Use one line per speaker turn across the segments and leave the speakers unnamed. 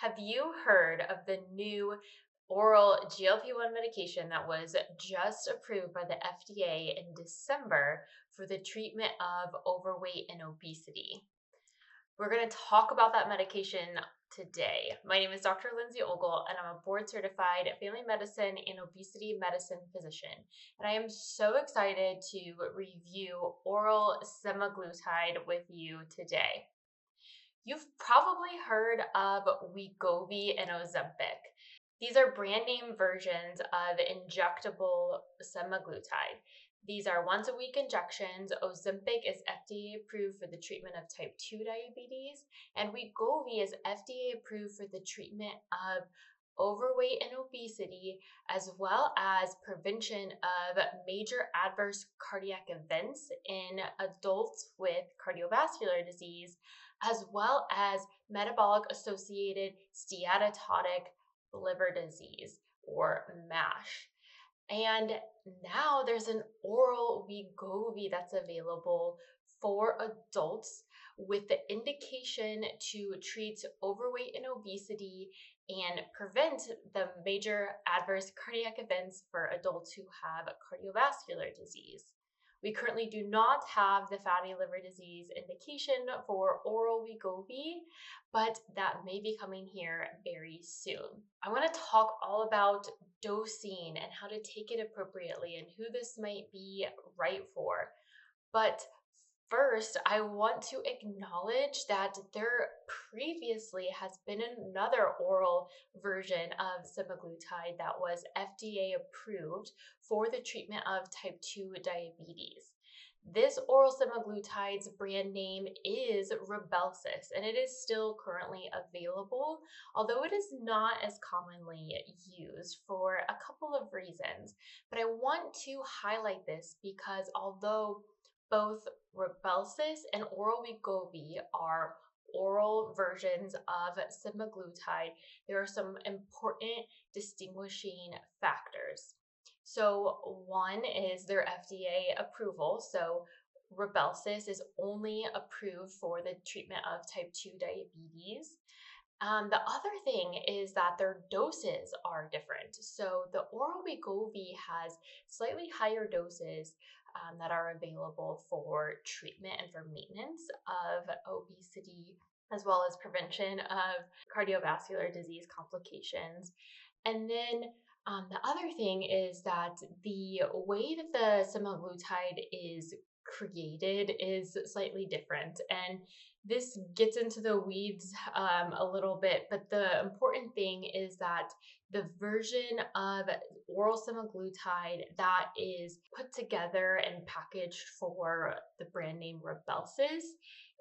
Have you heard of the new oral GLP-1 medication that was just approved by the FDA in December for the treatment of overweight and obesity? We're going to talk about that medication today. My name is Dr. Lindsay Ogle, and I'm a board certified family medicine and obesity medicine physician. And I am so excited to review oral semaglutide with you today. You've probably heard of Wegovy and Ozempic. These are brand name versions of injectable semaglutide. These are once a week injections. Ozempic is FDA approved for the treatment of type 2 diabetes, and Wegovy is FDA approved for the treatment of overweight and obesity, as well as prevention of major adverse cardiac events in adults with cardiovascular disease, as well as metabolic associated steatotic liver disease or MASH. And now there's an oral Wegovy that's available for adults with the indication to treat overweight and obesity and prevent the major adverse cardiac events for adults who have cardiovascular disease. We currently do not have the fatty liver disease indication for oral Wegovy, but that may be coming here very soon. I want to talk all about dosing and how to take it appropriately and who this might be right for. But first, I want to acknowledge that there previously has been another oral version of semaglutide that was FDA approved for the treatment of type 2 diabetes. This oral semaglutide's brand name is Rybelsus, and it is still currently available, although it is not as commonly used for a couple of reasons. But I want to highlight this because although both Rybelsus and oral Wegovy are oral versions of semaglutide, there are some important distinguishing factors. So one is their FDA approval. So Rybelsus is only approved for the treatment of type 2 diabetes. The other thing is that their doses are different. So the oral Wegovy has slightly higher doses that are available for treatment and for maintenance of obesity, as well as prevention of cardiovascular disease complications. And then the other thing is that the way that the semaglutide is created is slightly different. And this gets into the weeds a little bit, but the important thing is that the version of oral semaglutide that is put together and packaged for the brand name Rybelsus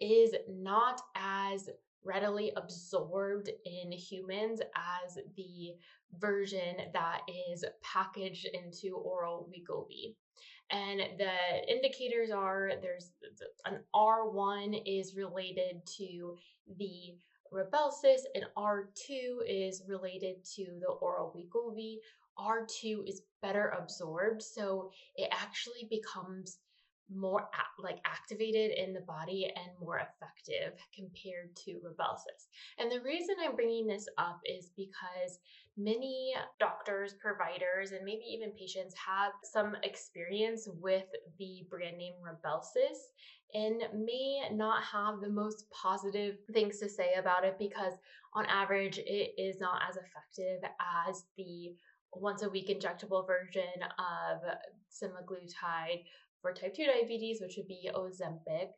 is not as readily absorbed in humans as the version that is packaged into oral Wegovy. And the indicators are there's an R1 is related to the Rybelsus and R2 is related to the oral Wegovy. R2 is better absorbed, so it actually becomes more activated in the body and more effective compared to Rybelsus. And the reason I'm bringing this up is because many doctors, providers, and maybe even patients have some experience with the brand name Rybelsus and may not have the most positive things to say about it because on average it is not as effective as the once a week injectable version of semaglutide for type 2 diabetes, which would be Ozempic.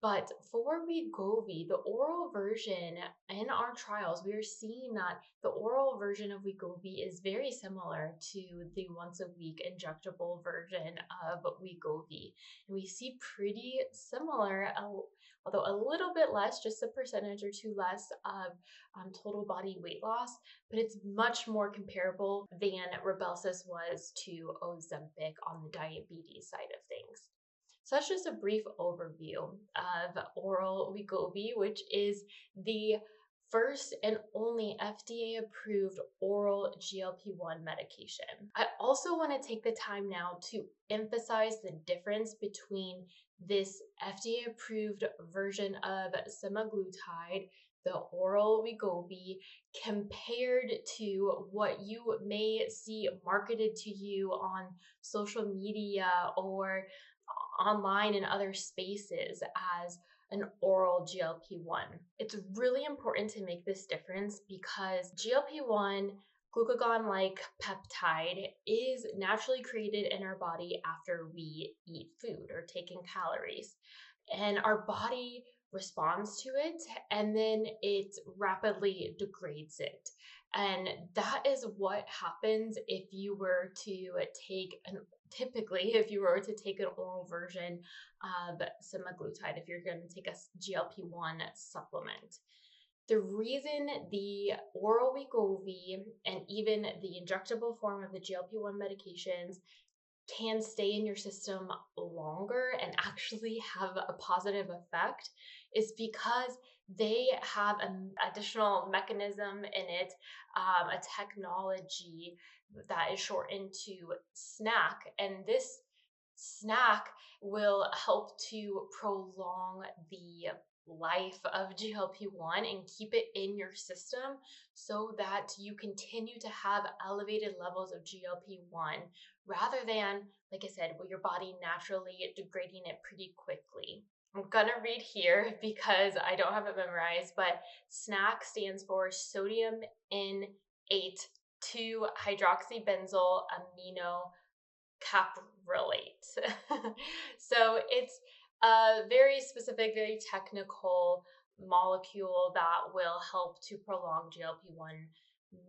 But for Wegovy, the oral version in our trials, we are seeing that the oral version of Wegovy is very similar to the once a week injectable version of Wegovy. And we see pretty similar, although a little bit less, just a percentage or two less of total body weight loss, but it's much more comparable than Rybelsus was to Ozempic on the diabetes side of things. So that's just a brief overview of oral Wegovy, which is the first and only FDA approved oral GLP-1 medication. I also want to take the time now to emphasize the difference between this FDA approved version of semaglutide the oral Wegovy compared to what you may see marketed to you on social media or online and other spaces as an oral GLP-1. It's really important to make this difference because GLP-1 glucagon like peptide is naturally created in our body after we eat food or take in calories. And our body responds to it and then it rapidly degrades it. And that is what happens if you were to take an typically if you were to take an oral version of semaglutide, if you're going to take a GLP-1 supplement. The reason the oral Wegovy and even the injectable form of the GLP-1 medications can stay in your system longer and actually have a positive effect is because they have an additional mechanism in it, a technology that is shortened to SNAC. And this SNAC will help to prolong the life of GLP-1 and keep it in your system so that you continue to have elevated levels of GLP-1 rather than, like I said, your body naturally degrading it pretty quickly. I'm gonna read here because I don't have it memorized, but SNAC stands for sodium N8 2 hydroxybenzyl amino caprylate. So it's a very specific, very technical molecule that will help to prolong GLP-1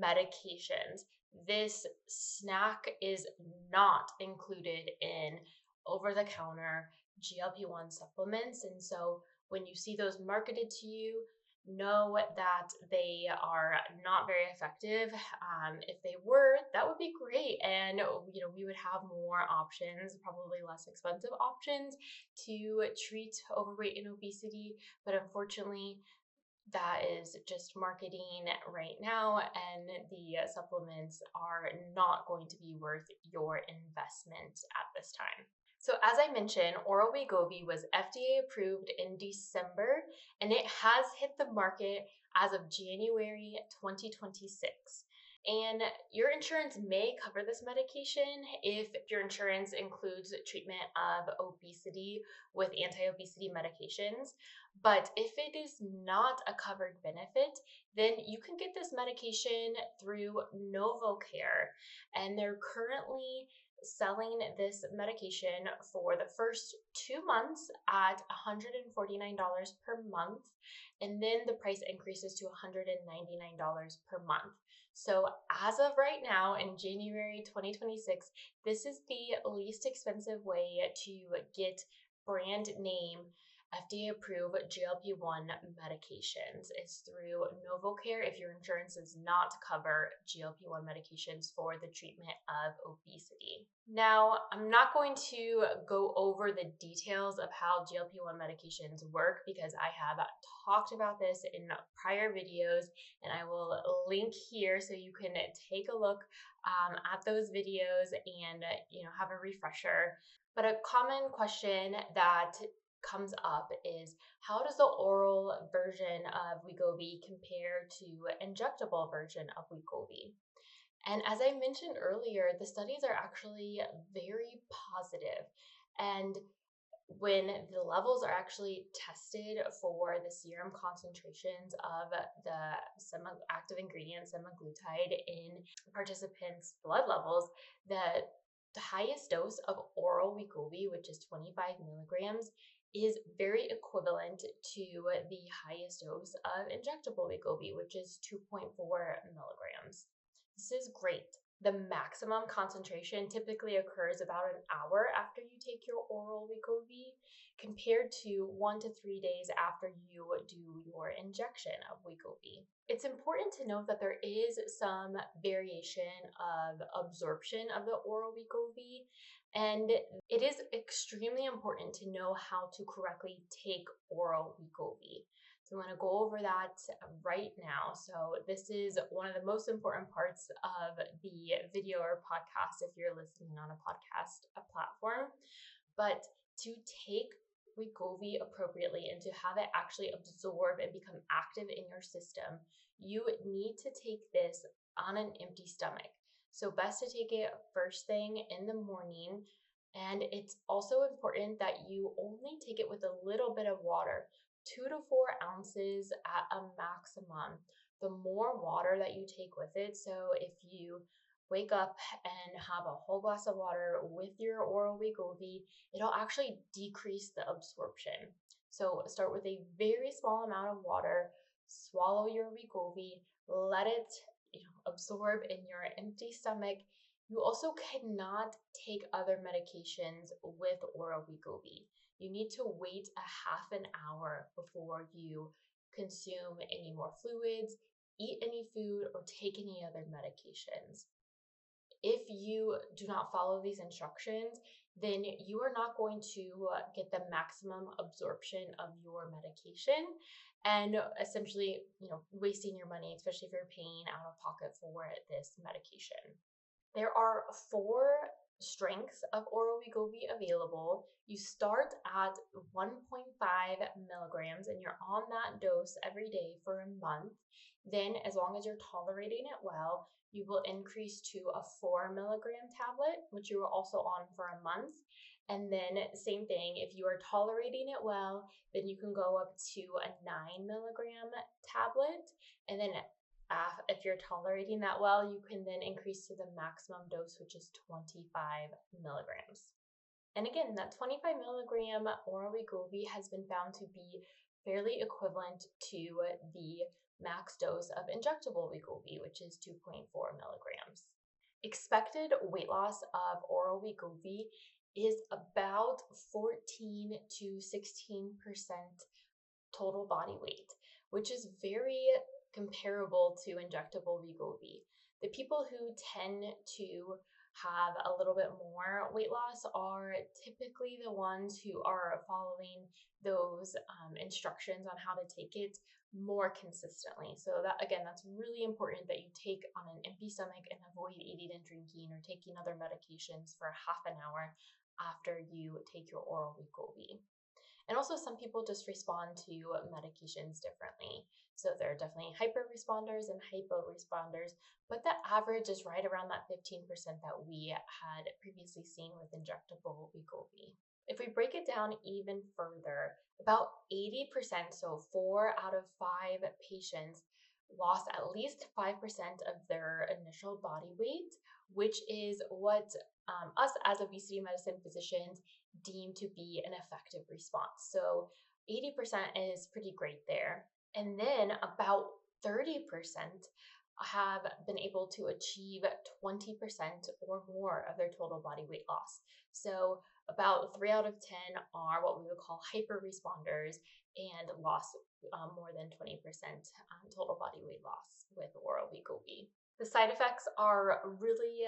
medications. This SNAC is not included in over-the-counter GLP-1 supplements. And so when you see those marketed to you, know that they are not very effective. If they were, that would be great. And, we would have more options, probably less expensive options to treat overweight and obesity. But unfortunately, that is just marketing right now, and the supplements are not going to be worth your investment at this time. So as I mentioned, oral Wegovy was FDA approved in December, and it has hit the market as of January 2026. And your insurance may cover this medication if your insurance includes treatment of obesity with anti-obesity medications. But if it is not a covered benefit, then you can get this medication through NovoCare. And they're currently selling this medication for the first 2 months at $149 per month. And then the price increases to $199 per month. So as of right now in January 2026, this is the least expensive way to get brand name FDA approved GLP-1 medications. It's through NovoCare if your insurance does not cover GLP-1 medications for the treatment of obesity. Now, I'm not going to go over the details of how GLP-1 medications work because I have talked about this in prior videos, and I will link here so you can take a look at those videos and have a refresher. But a common question that comes up is how does the oral version of Wegovy compare to injectable version of Wegovy? And as I mentioned earlier, the studies are actually very positive. And when the levels are actually tested for the serum concentrations of the active ingredient semaglutide in participants' blood levels, the highest dose of oral Wegovy, which is 25 milligrams, is very equivalent to the highest dose of injectable Wegovy, which is 2.4 milligrams. This is great. The maximum concentration typically occurs about an hour after you take your oral Wegovy, compared to 1 to 3 days after you do your injection of Wegovy. It's important to note that there is some variation of absorption of the oral Wegovy, and it is extremely important to know how to correctly take oral Wegovy. So I'm going to go over that right now. So this is one of the most important parts of the video or podcast if you're listening on a podcast platform. But to take Wegovy appropriately and to have it actually absorb and become active in your system, you need to take this on an empty stomach. So best to take it first thing in the morning. And it's also important that you only take it with a little bit of water, 2 to 4 ounces at a maximum. The more water that you take with it, so if you wake up and have a whole glass of water with your oral Wegovy, it'll actually decrease the absorption. So start with a very small amount of water, swallow your Wegovy, let it absorb in your empty stomach. You also cannot take other medications with oral Wegovy. You need to wait a half an hour before you consume any more fluids, eat any food, or take any other medications. If you do not follow these instructions, then you are not going to get the maximum absorption of your medication and essentially, wasting your money, especially if you're paying out of pocket for this medication. There are 4 strengths of oral Wegovy available. You start at 1.5 milligrams and you're on that dose every day for a month. Then, as long as you're tolerating it well, you will increase to a 4 milligram tablet, which you are also on for a month. And then, same thing, if you are tolerating it well, then you can go up to a 9 milligram tablet. And then if you're tolerating that well, you can then increase to the maximum dose, which is 25 milligrams. And again, that 25 milligram oral Wegovy has been found to be fairly equivalent to the max dose of injectable Wegovy, which is 2.4 milligrams. Expected weight loss of oral Wegovy is about 14 to 16% total body weight, which is very comparable to injectable Wegovy. The people who tend to have a little bit more weight loss are typically the ones who are following those instructions on how to take it more consistently. So that, again, that's really important that you take on an empty stomach and avoid eating and drinking or taking other medications for half an hour after you take your oral Wegovy. And also, some people just respond to medications differently. So there are definitely hyper responders and hypo responders, but the average is right around that 15% that we had previously seen with injectable Wegovy. If we break it down even further, about 80%, so 4 out of 5 patients, lost at least 5% of their initial body weight, which is what us as obesity medicine physicians deem to be an effective response. So 80% is pretty great there. And then about 30% have been able to achieve 20% or more of their total body weight loss. So about 3 out of 10 are what we would call hyper responders and lost more than 20% total body weight loss with oral Wegovy. The side effects are really,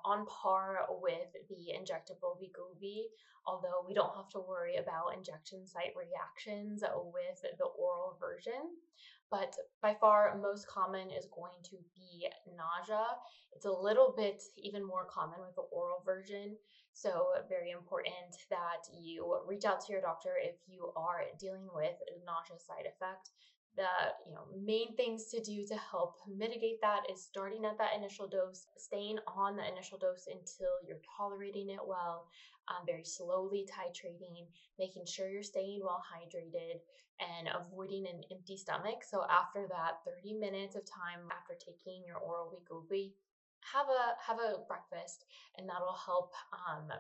on par with the injectable Wegovy, although we don't have to worry about injection site reactions with the oral version. But by far, most common is going to be nausea. It's a little bit even more common with the oral version. So very important that you reach out to your doctor if you are dealing with a nausea side effect. The main things to do to help mitigate that is starting at that initial dose, staying on the initial dose until you're tolerating it well, very slowly titrating, making sure you're staying well hydrated, and avoiding an empty stomach. So after that 30 minutes of time after taking your oral Wegovy, have a breakfast, and that'll help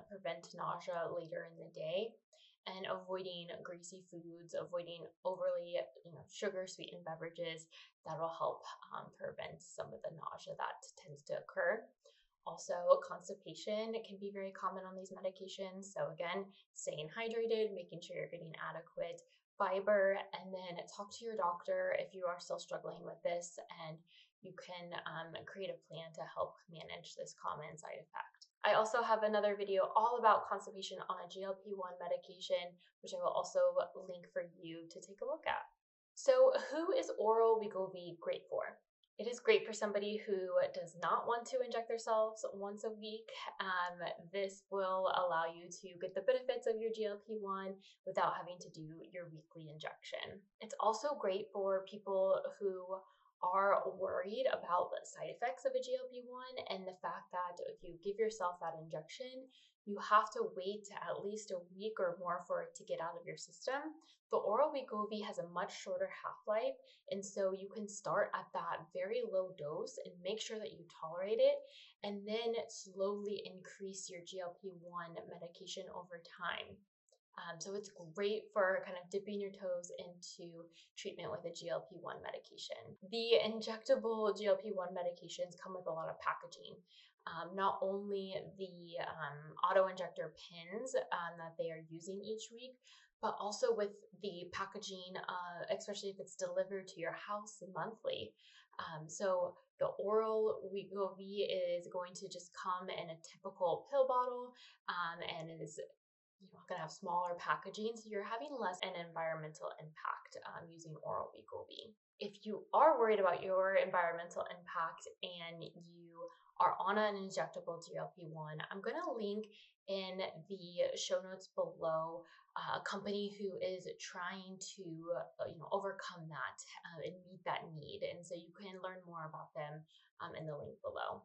prevent nausea later in the day. And avoiding greasy foods, avoiding overly sugar sweetened beverages, that'll help prevent some of the nausea that tends to occur. Also, constipation can be very common on these medications. So again, staying hydrated, making sure you're getting adequate fiber, and then talk to your doctor if you are still struggling with this, and you can create a plan to help manage this common side effect. I also have another video all about constipation on a GLP-1 medication, which I will also link for you to take a look at. So who is oral Wegovy great for? It is great great for somebody who does not want to inject themselves once a week. This will allow you to get the benefits of your GLP-1 without having to do your weekly injection. It's also great for people who are worried about the side effects of a GLP-1 and the fact that if you give yourself that injection, you have to wait at least a week or more for it to get out of your system. The oral Wegovy has a much shorter half-life, and so you can start at that very low dose and make sure that you tolerate it, and then slowly increase your GLP-1 medication over time. So it's great for kind of dipping your toes into treatment with a GLP-1 medication. The injectable GLP-1 medications come with a lot of packaging. Not only the auto-injector pins that they are using each week, but also with the packaging, especially if it's delivered to your house monthly. So the oral Wegovy is going to just come in a typical pill bottle, and it is going to have smaller packaging, so you're having less an environmental impact using oral Wegovy. If you are worried about your environmental impact and you are on an injectable GLP-1, I'm going to link in the show notes below a company who is trying to overcome that and meet that need, and so you can learn more about them in the link below.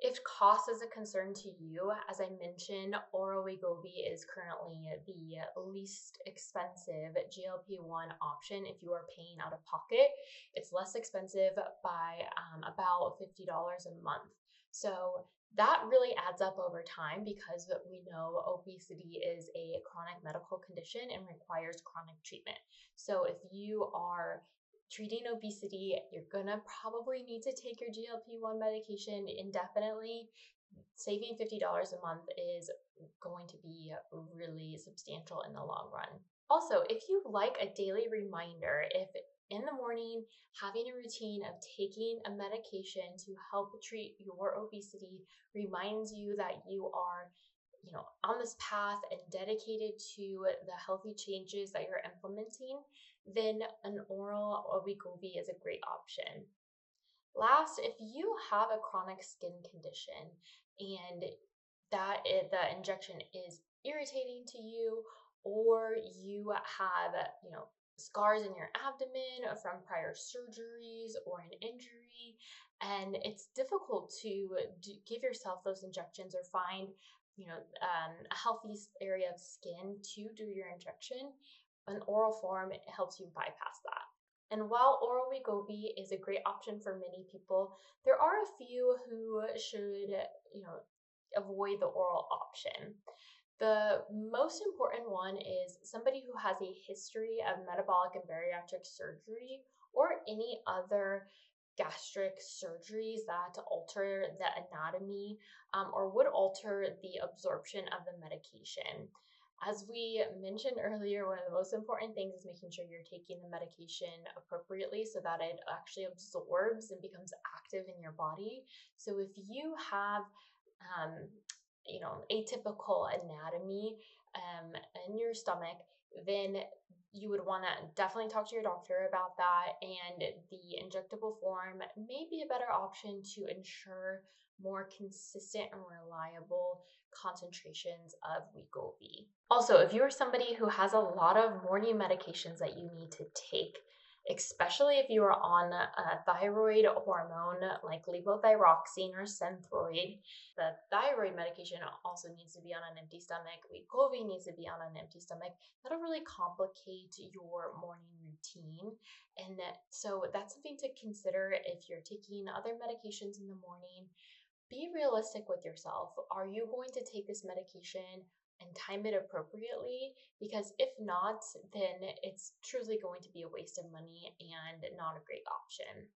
If cost is a concern to you, as I mentioned, oral Wegovy is currently the least expensive GLP-1 option if you are paying out of pocket. It's less expensive by about $50 a month. So that really adds up over time because we know obesity is a chronic medical condition and requires chronic treatment. So if you are treating obesity, you're gonna probably need to take your GLP-1 medication indefinitely. Saving $50 a month is going to be really substantial in the long run. Also, if you like a daily reminder, if in the morning having a routine of taking a medication to help treat your obesity reminds you that you are on this path and dedicated to the healthy changes that you're implementing, then an oral Wegovy is a great option. Last, if you have a chronic skin condition and the injection is irritating to you, or you have, scars in your abdomen from prior surgeries or an injury, and it's difficult to give yourself those injections or find a healthy area of skin to do your injection, an oral form helps you bypass that. And while oral Wegovy is a great option for many people, there are a few who should, avoid the oral option. The most important one is somebody who has a history of metabolic and bariatric surgery or any other gastric surgeries that alter the anatomy or would alter the absorption of the medication. As we mentioned earlier, one of the most important things is making sure you're taking the medication appropriately so that it actually absorbs and becomes active in your body. So if you have atypical anatomy in your stomach, then you would want to definitely talk to your doctor about that, and the injectable form may be a better option to ensure more consistent and reliable concentrations of Wegovy. Also, if you are somebody who has a lot of morning medications that you need to take, especially if you are on a thyroid hormone like levothyroxine or Synthroid, the thyroid medication also needs to be on an empty stomach. Wegovy needs to be on an empty stomach. That'll really complicate your morning routine. And so that's something to consider if you're taking other medications in the morning. Be realistic with yourself. Are you going to take this medication and time it appropriately? Because if not, then it's truly going to be a waste of money and not a great option.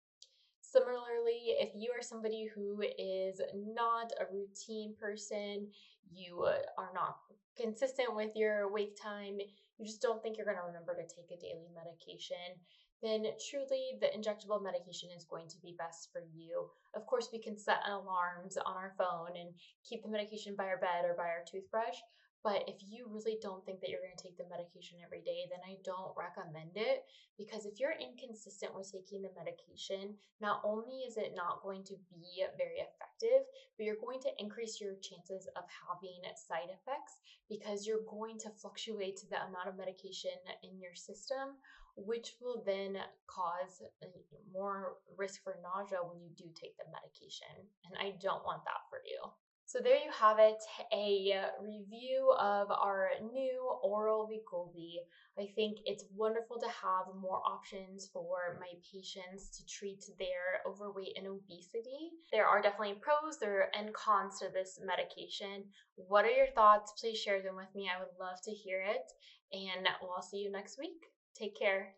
Similarly, if you are somebody who is not a routine person, you are not consistent with your wake time, you just don't think you're going to remember to take a daily medication, then truly the injectable medication is going to be best for you. Of course, we can set alarms on our phone and keep the medication by our bed or by our toothbrush, But if you really don't think that you're going to take the medication every day, then I don't recommend it, because if you're inconsistent with taking the medication, not only is it not going to be very effective, but you're going to increase your chances of having side effects because you're going to fluctuate the amount of medication in your system, which will then cause more risk for nausea when you do take the medication. And I don't want that for you. So there you have it, a review of our new oral Wegovy. I think it's wonderful to have more options for my patients to treat their overweight and obesity. There are definitely pros and cons to this medication. What are your thoughts? Please share them with me. I would love to hear it. And we'll see you next week. Take care.